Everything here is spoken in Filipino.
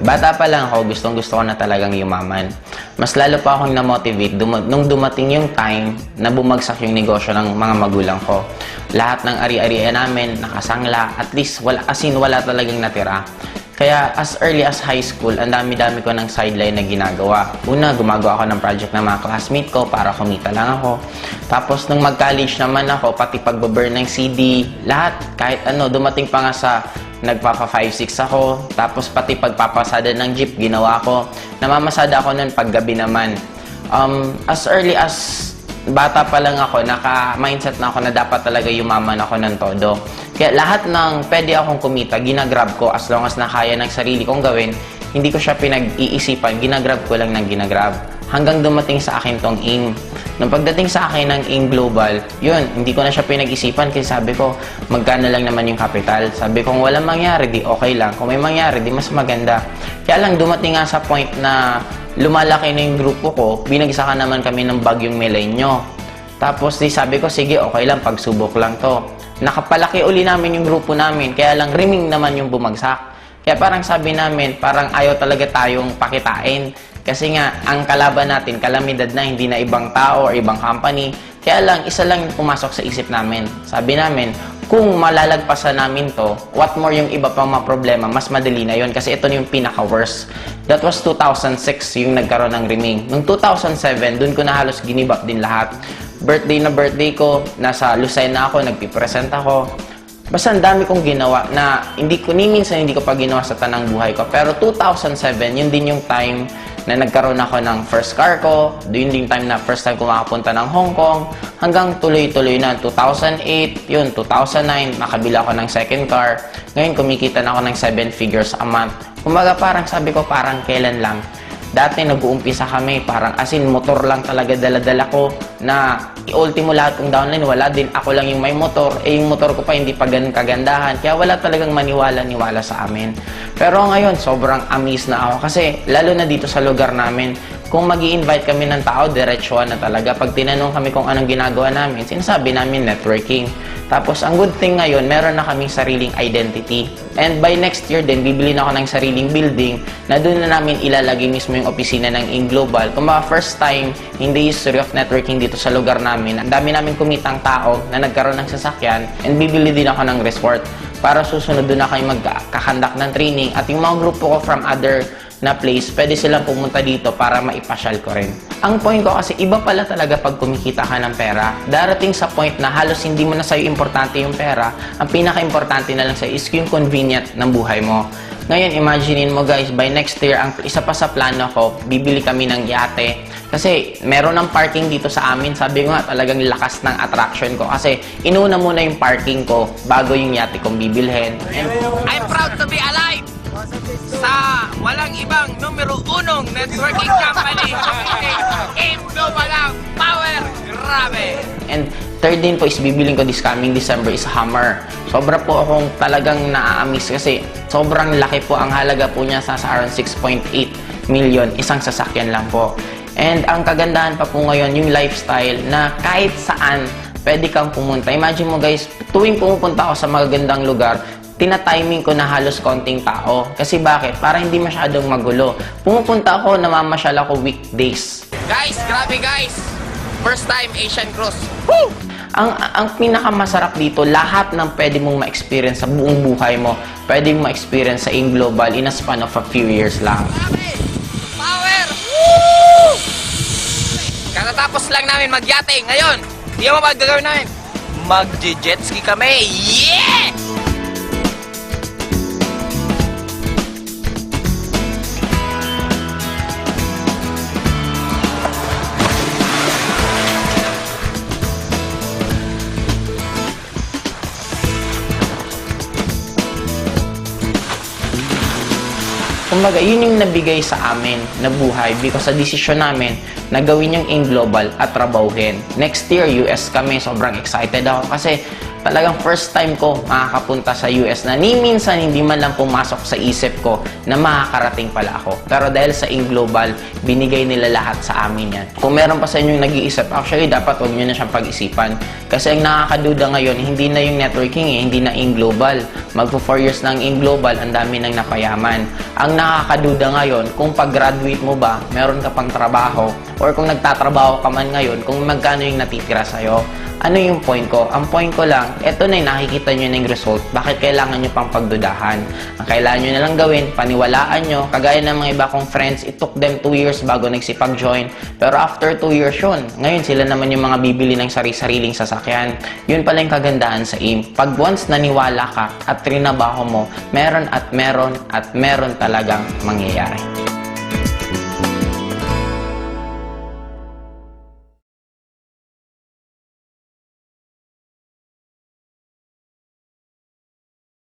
Bata pa lang ako, gustong-gusto ko na talagang yumaman. Mas lalo pa akong na-motivate nung dumating yung time na bumagsak yung negosyo ng mga magulang ko. Lahat ng ari-arian namin, nakasangla, at least wala talagang natira. Kaya as early as high school, ang dami-dami ko ng sideline na ginagawa. Una, gumagawa ako ng project ng mga classmate ko para kumita lang ako. Tapos nung mag-college naman ako, pati pagbaburn ng CD, lahat, kahit ano, dumating pa nga sa nagpapa 5-6 ako. Tapos pati pagpapasada ng jeep, ginawa ko. Namamasada ako nun paggabi naman. As early as bata pa lang ako, naka-mindset na ako na dapat talaga yumaman ako ng todo. Kaya lahat ng pwede akong kumita, ginagrab ko as long as nakaya ng sarili kong gawin. Hindi ko siya pinag-iisipan, ginagrab ko lang ng ginagrab. Hanggang dumating sa akin tong AIM. Nung pagdating sa akin ng AIM Global, yun, hindi ko na siya pinag-isipan kasi sabi ko, magkano lang naman yung capital. Sabi ko, kung walang mangyari, di okay lang. Kung may mangyari, di mas maganda. Kaya lang dumating nga sa point na lumalaki na yung grupo ko, binagsakan naman kami ng bagyong Milenyo. Tapos di sabi ko, sige, okay lang, pagsubok lang to. Nakapalaki uli namin yung grupo namin, kaya lang riming naman yung bumagsak. Kaya parang sabi namin, parang ayaw talaga tayong pakitain. Kasi nga, ang kalaban natin, kalamidad na, hindi na ibang tao or ibang company. Kaya lang, isa lang yung pumasok sa isip namin. Sabi namin, kung malalagpasan namin to, what more yung iba pang mga problema, mas madali na yun. Kasi ito yung pinaka-worst. That was 2006 yung nagkaroon ng riming. Noong 2007, dun ko na halos ginibap din lahat. Birthday na birthday ko, nasa Lucena ako, nagpipresent ako. Basta ang dami kong ginawa na minsan hindi ko pa ginawa sa tanang buhay ko. Pero 2007, yun din yung time na nagkaroon ako ng first car ko. Yun din yung time na first time ko makapunta ng Hong Kong. Hanggang tuloy-tuloy na. 2008, yun, 2009, makabila ako ng second car. Ngayon, kumikita na ako ng 7 figures a month. Kumbaga parang sabi ko, parang kailan lang. Dati nag-uumpisa kami, parang asin motor lang talaga dala-dala ko na i-ultimo lahat ng downline, wala din. Ako lang yung may motor, yung motor ko pa hindi pa ganun kagandahan. Kaya wala talagang maniwala-niwala sa amin. Pero ngayon, sobrang amazed na ako kasi lalo na dito sa lugar namin, kung mag-i-invite kami ng tao, diretsuhan na talaga. Pag tinanong kami kung anong ginagawa namin, sinasabi namin networking. Tapos, ang good thing ngayon, meron na kaming sariling identity. And by next year din, bibili na ako ng sariling building na doon na namin ilalagay mismo yung opisina ng AIM Global. Kung mga first time in the history of networking dito sa lugar namin, ang dami namin kumitang tao na nagkaroon ng sasakyan and bibili din ako ng resort para susunod doon na kayo magkakandak ng training. At yung mga grupo ko from other na place, pwede silang pumunta dito para maipasyal ko rin. Ang point ko kasi, iba pala talaga pag kumikita ka ng pera. Darating sa point na halos hindi mo na sa'yo importante yung pera. Ang pinaka-importante na lang sa'yo is yung convenient ng buhay mo. Ngayon, imaginein mo guys, by next year, ang isa pa sa plano ko, bibili kami ng yate. Kasi meron ng parking dito sa amin. Sabi ko nga, talagang lakas ng attraction ko. Kasi inuna muna yung parking ko bago yung yate kong bibilhin. And I'm proud to be alive sa walang ibang numero 1 networking company. AIM Global ang power. Grabe! And third din po is bibiling ko this coming December is Hummer. Sobra po akong talagang naa-amaze kasi sobrang laki po. Ang halaga po niya sa around 6.8 million. Isang sasakyan lang po. And ang kagandahan pa po ngayon, yung lifestyle na kahit saan pwede kang pumunta. Imagine mo guys, tuwing pumupunta ako sa magagandang lugar, tina-timing ko na halos konting tao. Kasi bakit? Para hindi masyadong magulo. Pumupunta ako, namamasyal ako weekdays. Guys, grabe guys! First time Asian Cross. Woo! Ang pinakamasarap dito, lahat ng pwede mong ma-experience sa buong buhay mo, pwede mong ma-experience sa AIM Global in a span of a few years lang. Grabe! Power! Woo! Kakatapos lang namin magyate. Ngayon, hindi mo ba gagawin namin? Mag-jet ski kami. Yeah! Kumbaga, yun yung nabigay sa amin na buhay because sa desisyon namin na gawin yung AIM Global at trabahuhin. Next year, US kami. Sobrang excited ako kasi talagang first time ko makakapunta sa US na ni minsan hindi man lang pumasok sa isip ko na makakarating pala ako. Pero dahil sa AIM Global, binigay nila lahat sa amin yan. Kung meron pa sa inyo yung nag-iisip, actually dapat huwag nyo na siyang pag-isipan. Kasi ang nakakaduda ngayon, hindi na yung networking hindi na AIM Global. Magpo 4 years na ang AIM Global, ang dami nang napayaman. Ang nakakaduda ngayon kung pag-graduate mo ba, meron ka pang trabaho, or kung nagtatrabaho ka man ngayon, kung magkano yung natitira sa'yo. Ano yung point ko? Ang point ko lang, eto na yung nakikita nyo na yung result. Bakit kailangan nyo pang pagdudahan? Ang kailangan nyo na lang gawin, paniwalaan nyo. Kagaya ng mga iba kong friends, it took them 2 years bago nagsipag-join. Pero after 2 years yun, ngayon sila naman yung mga bibili ng sari-sariling sasakyan. Yun pala yung kagandahan sa AIM. Pag once naniwala ka at trinabaho mo, meron at meron at meron talagang mangyayari.